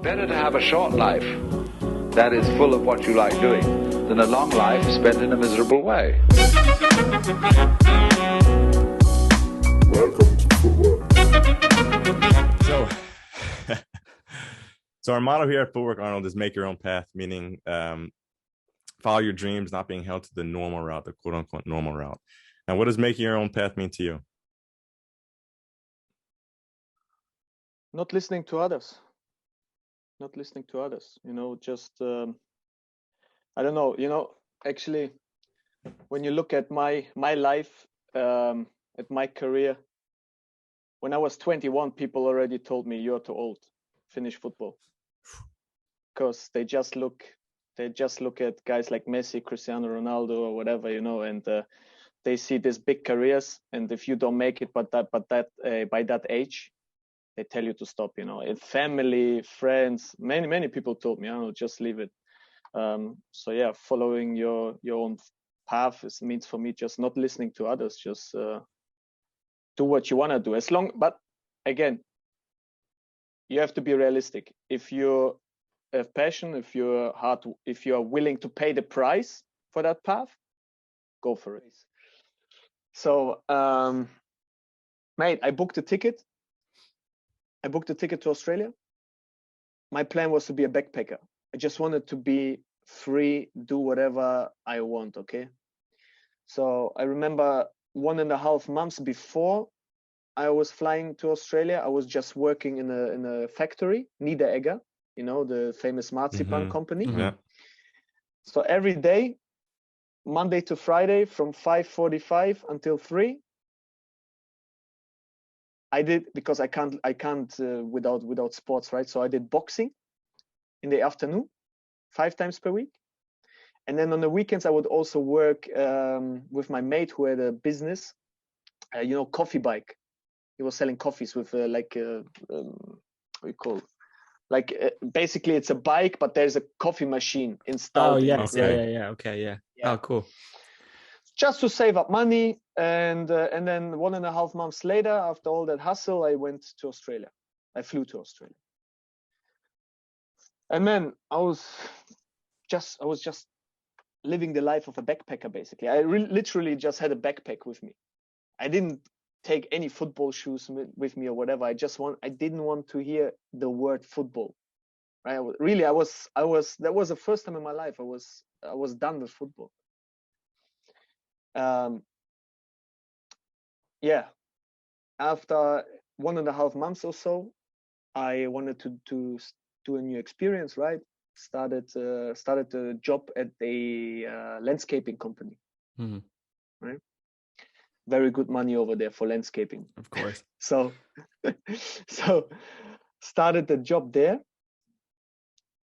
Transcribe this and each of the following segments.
Better to have a short life that is full of what you like doing than a long life spent in a miserable way. Welcome to Footwork. So our motto here at Footwork, Arnold, is make your own path, meaning follow your dreams, not being held to the normal route, the quote-unquote normal route. Now, what does making your own path mean to you? Not listening to others. Just, I don't know, actually, when you look at my life, at my career, when I was 21, people already told me, you're too old, finish football. Because they just look at guys like Messi, Cristiano Ronaldo, or whatever, and they see these big careers, and if you don't make it by that age, they tell you to stop. And family, friends, many people told me, just leave it. So yeah, following your own path means for me just not listening to others, just do what you want to do. But again, you have to be realistic. If you have passion, if you are willing to pay the price for that path, go for it. So, mate, I booked a ticket to Australia. My plan was to be a backpacker. I just wanted to be free, do whatever I want, okay? So I remember 1.5 months before I was flying to Australia, I was just working in a factory, Niederegger, the famous marzipan company. Yeah. So every day, Monday to Friday, from 5:45 until 3, I did, because I can't without sports, right? So I did boxing in the afternoon, 5 times per week. And then on the weekends, I would also work with my mate who had a business, coffee bike. He was selling coffees with basically it's a bike, but there's a coffee machine installed. Oh, yes. Okay. Yeah. Okay, yeah. Oh, cool. Just to save up money. And then 1.5 months later, after all that hustle, I went to Australia. I flew to Australia. And man, I was just living the life of a backpacker, basically. I literally just had a backpack with me. I didn't take any football shoes with me or whatever. I didn't want to hear the word football. Right? That was the first time in my life I was done with football. Yeah. After 1.5 months or so, I wanted to do a new experience, right? Started a job at a landscaping company. Mm-hmm. Right? Very good money over there for landscaping. Of course. So started the job there,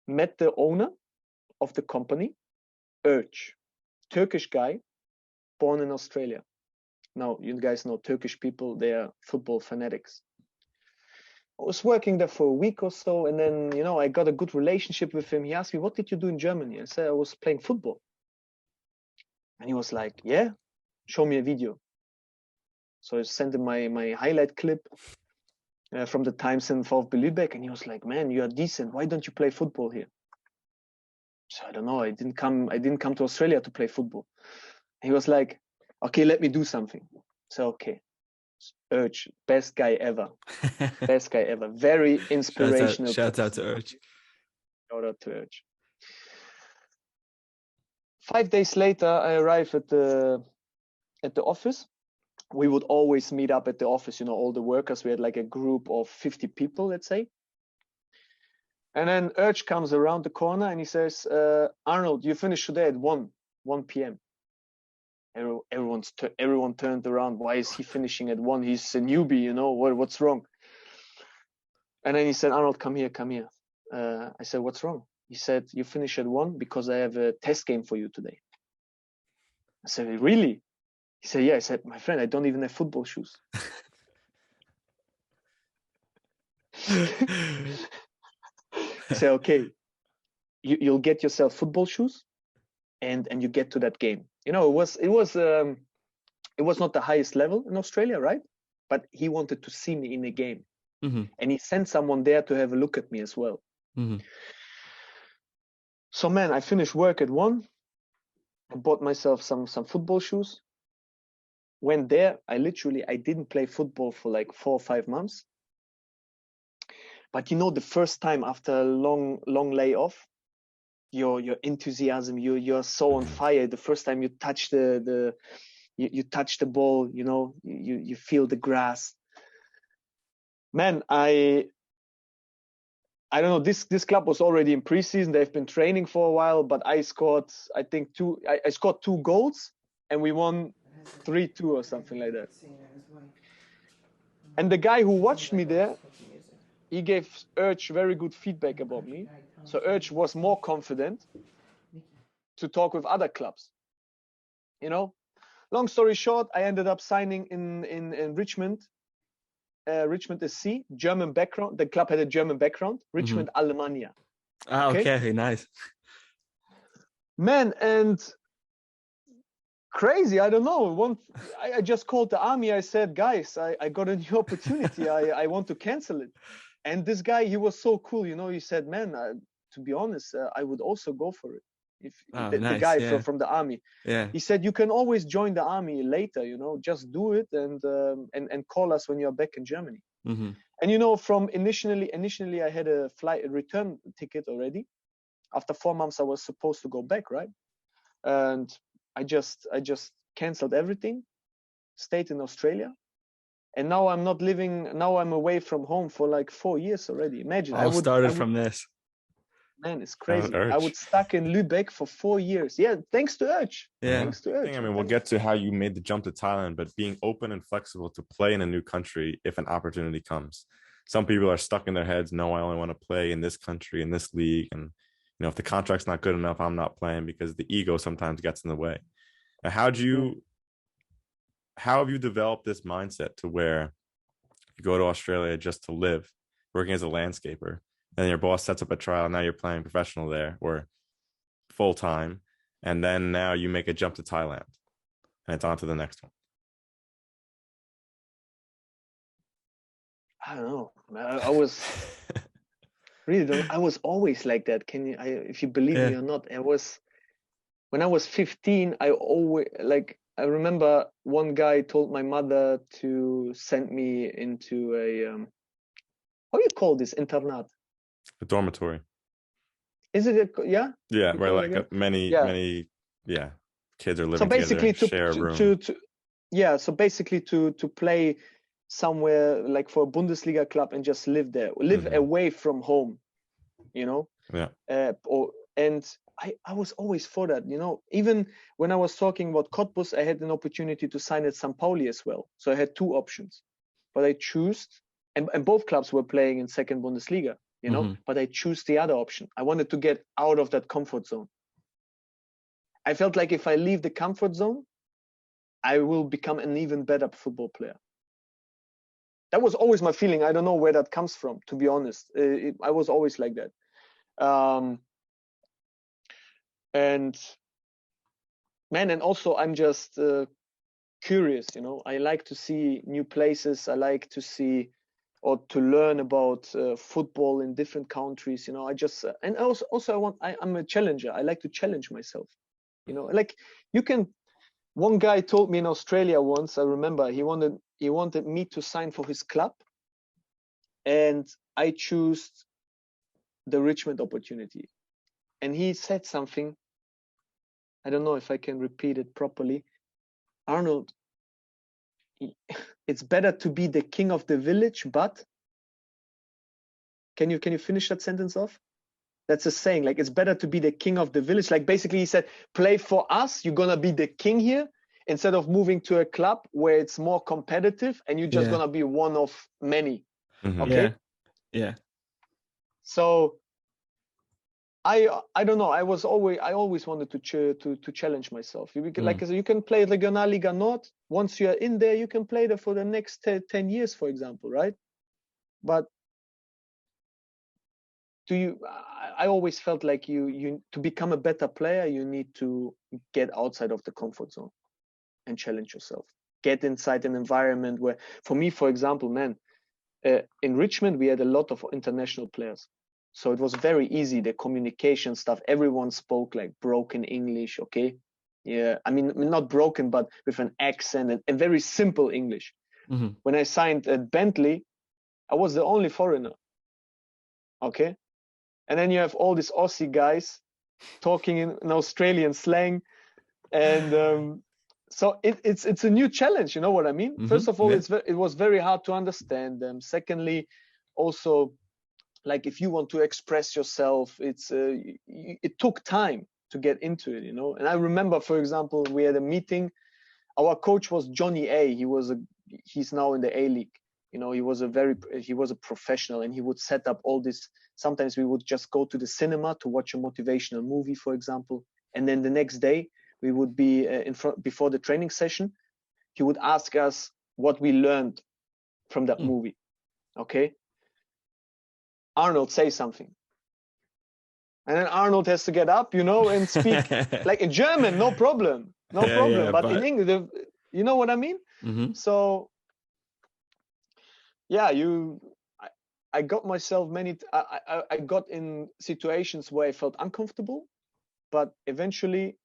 met the owner of the company, Urch, Turkish guy, born in Australia. Now, you guys know Turkish people, they are football fanatics. I was working there for a week or so, and then, I got a good relationship with him. He asked me, what did you do in Germany? I said, I was playing football. And he was like, yeah, show me a video. So I sent him my highlight clip from the times in VfB Lübeck, and he was like, man, you are decent. Why don't you play football here? So I don't know. I didn't come to Australia to play football. And he was like, okay, let me do something. So, okay. Urch, best guy ever. Best guy ever. Very inspirational. Shout out to Urch. Shout out to Urch. 5 days later, I arrived at the office. We would always meet up at the office, all the workers. We had like a group of 50 people, let's say. And then Urch comes around the corner and he says, Arnold, you finished today at 1 p.m. Everyone turned around. Why is he finishing at 1? He's a newbie, what's wrong? And then he said, Arnold, come here. I said, what's wrong? He said, you finish at 1 because I have a test game for you today. I said, really? He said, yeah. I said, my friend, I don't even have football shoes. He said, okay, you'll get yourself football shoes and you get to that game. It was not the highest level in Australia, right? But he wanted to see me in a game. Mm-hmm. And he sent someone there to have a look at me as well. Mhm. So man, I finished work at 1. I bought myself some football shoes. Went there. I didn't play football for like 4 or 5 months. But you know, the first time after a long layoff, your enthusiasm, you're so on fire. The first time you touch you touch the ball, you know, you feel the grass. Man, I don't know. This club was already in preseason. They've been training for a while, but I scored, I think I scored 2 goals, and we won 3-2 or something like that. And the guy who watched me there, he gave Urch very good feedback about me. So Urch was more confident to talk with other clubs. You know, long story short, I ended up signing in Richmond. Richmond SC, German background. The club had a German background. Richmond Alemannia. Ah, okay, nice. Man, and crazy. I don't know. I just called the army. I said, guys, I got a new opportunity. I want to cancel it. And this guy, he was so cool. You know, he said, man, to be honest, I would also go for it. If the guy from the army, he said, you can always join the army later. You know, just do it and call us when you're back in Germany. Mm-hmm. And you know, from initially, I had a return ticket already. After 4 months, I was supposed to go back, right? And I just canceled everything, stayed in Australia, and now I'm not living. Now I'm away from home for like 4 years already. Imagine, I started from this. Man, it's crazy. I was stuck in Lübeck for 4 years. Yeah, thanks to Urch. Yeah. Thanks to Urch. I mean, we'll get to how you made the jump to Thailand, but being open and flexible to play in a new country if an opportunity comes. Some people are stuck in their heads, no, I only want to play in this country, in this league. And, you know, if the contract's not good enough, I'm not playing, because the ego sometimes gets in the way. Now, how have you developed this mindset to where you go to Australia just to live, working as a landscaper, and your boss sets up a trial, now you're playing professional there or full time, and then now you make a jump to Thailand and it's on to the next one? I don't know. I was I was always like that. If you believe me or not, when I was 15, I remember one guy told my mother to send me into a how do you call this, internat? A dormitory. Is it yeah where like many kids are living so basically together, share a room. So basically to play somewhere like for a Bundesliga club and just live there, away from home, you know. And I was always for that, you know. Even when I was talking about Cottbus, I had an opportunity to sign at St. Pauli as well, so I had 2 options, but I chose, and both clubs were playing in second Bundesliga, you know, but I choose the other option. I wanted to get out of that comfort zone. I felt like if I leave the comfort zone, I will become an even better football player. That was always my feeling. I don't know where that comes from, to be honest. I was always like that. And man, and also I'm just curious, you know. I like to see new places. I like to see or to learn about football in different countries, you know. And also I'm a challenger. I like to challenge myself, you know. Like one guy told me in Australia once, I remember, he wanted me to sign for his club, and I chose the Richmond opportunity. And he said something, I don't know if I can repeat it properly. Arnold, it's better to be the king of the village, but can you finish that sentence off? That's a saying, like, it's better to be the king of the village. Like, basically he said, play for us, you're gonna be the king here, instead of moving to a club where it's more competitive and you're just gonna be one of many. Okay. Yeah. So I don't know. I always wanted to challenge myself. Like you can play Regionalliga Nord. Once you are in there, you can play there for the next 10 years, for example, right? But I always felt like you to become a better player, you need to get outside of the comfort zone and challenge yourself. Get inside an environment where, for me, for example, man, in Richmond we had a lot of international players. So it was very easy, the communication stuff. Everyone spoke like broken English, okay? Yeah, I mean, not broken, but with an accent and a very simple English. Mhm. When I signed at Bentley, I was the only foreigner, okay? And then you have all these Aussie guys talking in Australian slang. And so it's a new challenge, you know what I mean? Mhm. First of all, Yeah. it was very hard to understand them. Secondly, also, like if you want to express yourself, it took time to get into it, you know. And I remember, for example, we had a meeting. Our coach was Johnny A. He's now in the A League. You know, he was a professional, and he would set up all this. Sometimes we would just go to the cinema to watch a motivational movie, for example, and then the next day we would be in front before the training session. He would ask us what we learned from that movie. Okay, Arnold, say something. And then Arnold has to get up, you know, and speak like in German, no problem. No Yeah, problem. yeah, but but- in English, you know what I mean? Mhm. So, yeah, I got myself I got in situations where I felt uncomfortable, but eventually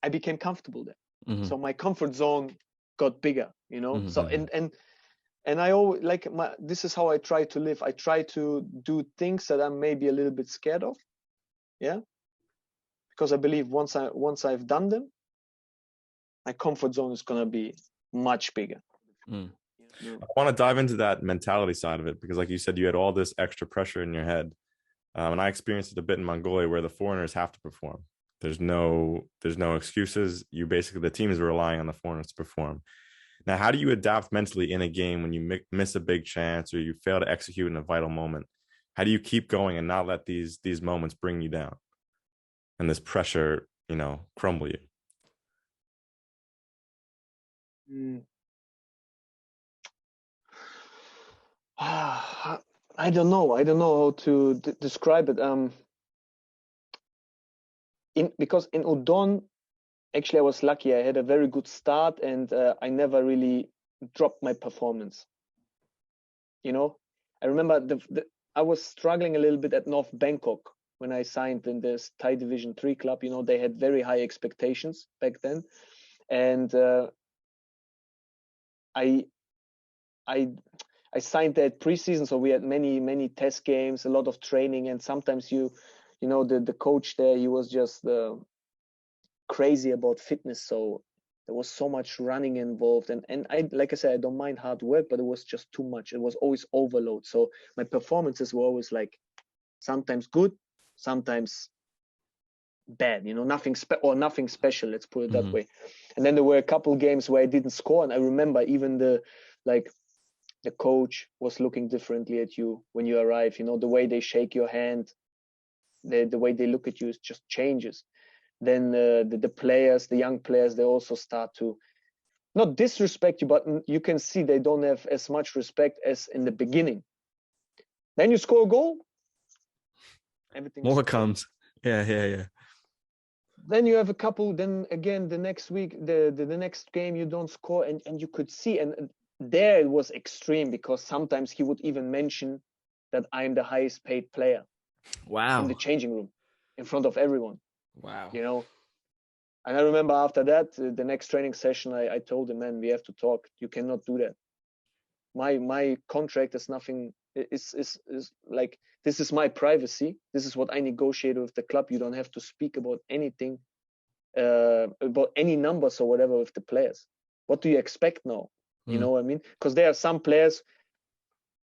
I became comfortable there. Mhm. So my comfort zone got bigger, you know? So, Mhm. and I always this is how I try to live. I try to do things that I'm maybe a little bit scared of. Yeah. Because I believe once I've done them, my comfort zone is gonna be much bigger. Mm. You know? I want to dive into that mentality side of it, because like you said, you had all this extra pressure in your head. And I experienced it a bit in Mongolia, where the foreigners have to perform. There's no excuses. The team is relying on the foreigners to perform. Now, how do you adapt mentally in a game when you miss a big chance or you fail to execute in a vital moment? How do you keep going and not let these moments bring you down and this pressure, you know, crumble you? I don't know. I don't know how to describe it. Because in Udon, actually, I was lucky. I had a very good start, and I never really dropped my performance. You know, I remember I was struggling a little bit at North Bangkok when I signed in this Thai Division 3 club. You know, they had very high expectations back then, and I signed that preseason, so we had many test games, a lot of training, and sometimes you know the coach there, he was just crazy about fitness, so there was so much running involved, and I, like I said, I don't mind hard work, but it was just too much. It was always overload, so my performances were always like sometimes good, sometimes bad, you know, nothing special, let's put it that way. And then there were a couple games where I didn't score, and I remember even the coach was looking differently at you when you arrive. You know, the way they shake your hand, the way they look at you just changes. Then the players, the young players, they also start to not disrespect you, but you can see they don't have as much respect as in the beginning. Then you score a goal, everything More okay. comes. Yeah. Then you have a couple. Then again, the next week, the next game, you don't score, and you could see, and there it was extreme, because sometimes he would even mention that I'm the highest paid player Wow. in the changing room in front of everyone. Wow. You know, and I remember after that, the next training session, I told him, man, we have to talk. You cannot do that. My contract is nothing. Is like, this is my privacy. This is what I negotiated with the club. You don't have to speak about anything, about any numbers or whatever with the players. What do you expect now? You know what I mean? Because there are some players,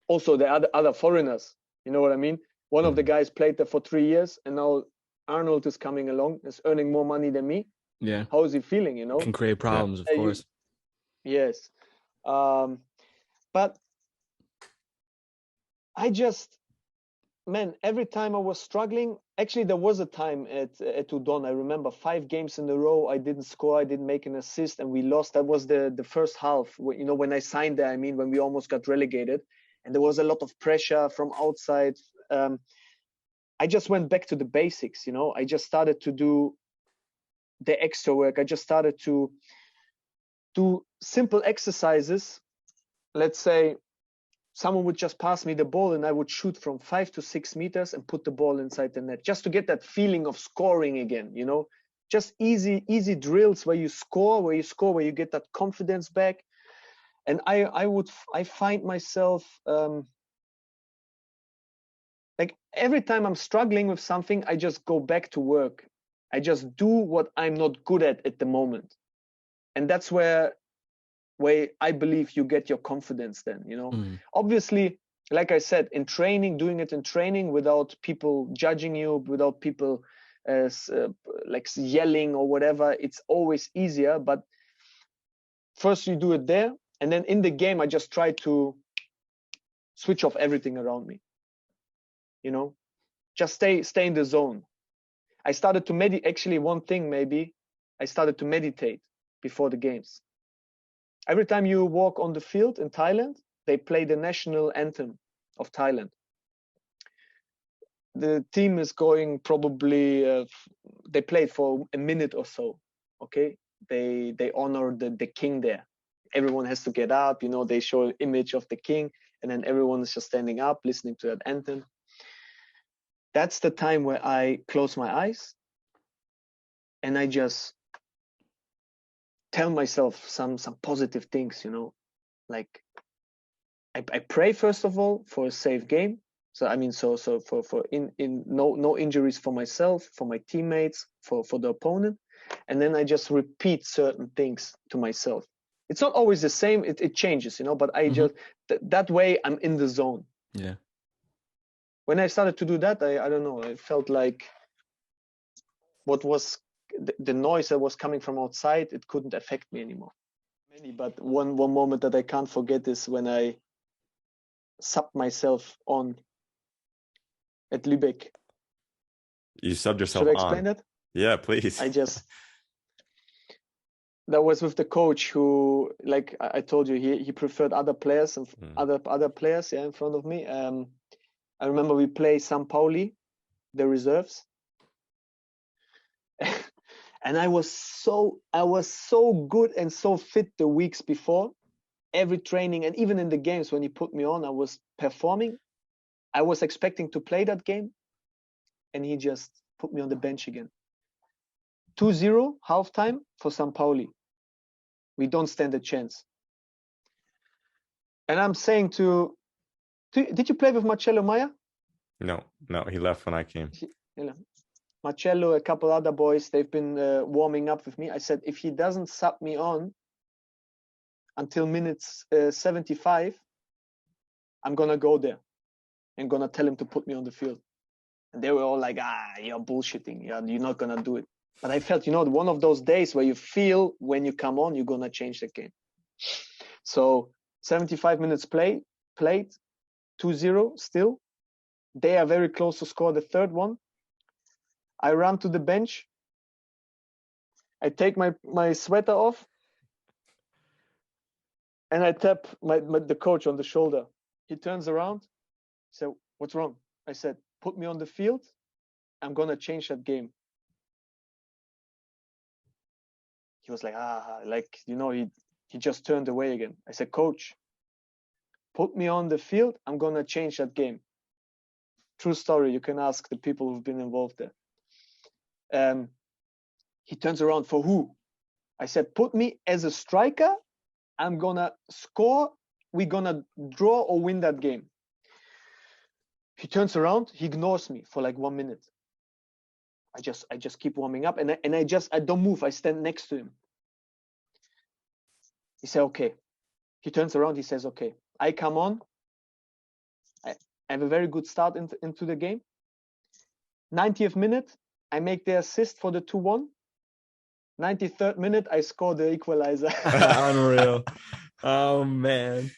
also the other foreigners. You know what I mean? One of the guys played there for 3 years, and now Arnold is coming along, is earning more money than me. Yeah. How is he feeling? You know, Can create problems, of course. Yes, but I just, man, every time I was struggling. Actually, there was a time at Udon, I remember 5 games in a row I didn't score, I didn't make an assist, and we lost. That was the first half. You know, when I signed there, I mean, when we almost got relegated, and there was a lot of pressure from outside. I just went back to the basics. You know, I just started to do the extra work. I just started to do simple exercises. Let's say someone would just pass me the ball and I would shoot from 5 to 6 meters and put the ball inside the net, just to get that feeling of scoring again, you know, just easy drills where you score, where you get that confidence back. And I find myself, like every time I'm struggling with something, I just go back to work. I just do what I'm not good at the moment. And that's where I believe you get your confidence then, you know. Obviously, like I said, in training, doing it in training without people judging you, without people like yelling or whatever, it's always easier. But first you do it there, and then in the game, I just try to switch off everything around me, you know, just stay in the zone. I started to meditate. Actually, one thing maybe, I started to meditate before the games. Every time you walk on the field in Thailand, they play the national anthem of Thailand. The team is going probably, they play for a minute or so, okay? They honor the king there. Everyone has to get up, you know, they show an image of the king, and then everyone is just standing up, listening to that anthem. That's the time where I close my eyes and I just tell myself some positive things, you know, like I pray first of all for a safe game. So I mean, so for no injuries for myself, for my teammates, for the opponent, and then I just repeat certain things to myself. It's not always the same; it changes, you know. But I just that way I'm in the zone. Yeah. When I started to do that, I don't know. I felt like what was the noise that was coming from outside, it couldn't affect me anymore. But one moment that I can't forget is when I subbed myself on at Lübeck. You subbed yourself on. Should I explain that? Yeah, please. That was with the coach who, like I told you, he preferred other players and other players, in front of me. I remember we played St. Pauli, the reserves. And I was so good and so fit the weeks before. Every training and even in the games when he put me on, I was performing. I was expecting to play that game, and he just put me on the bench again. 2-0 halftime for St. Pauli. We don't stand a chance. And I'm saying did you play with Marcello Maia? No, he left when I came. Marcello, a couple other boys, they've been warming up with me. I said, if he doesn't sub me on until minutes 75, I'm going to go there and going to tell him to put me on the field. And they were all like, you're bullshitting. You're not going to do it. But I felt, one of those days where you feel when you come on, you're going to change the game. So 75 minutes played, 2-0 still. They are very close to score the third one. I run to the bench. I take my sweater off. And I tap the coach on the shoulder. He turns around. He said, what's wrong? I said, put me on the field. I'm going to change that game. He was like, he just turned away again. I said, coach, put me on the field. I'm going to change that game. True story. You can ask the people who've been involved there. He turns around, for who? I said, put me as a striker. I'm going to score. We're going to draw or win that game. He turns around. He ignores me for like 1 minute. I just keep warming up and I don't move. I stand next to him. He said, okay. He turns around. He says, okay. I come on. I have a very good start into the game. 90th minute, I make the assist for the 2-1. 93rd minute, I score the equalizer. Unreal. Oh, man.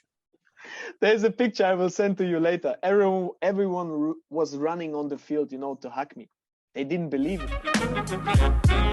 There's a picture I will send to you later. Everyone was running on the field, to hug me. They didn't believe it.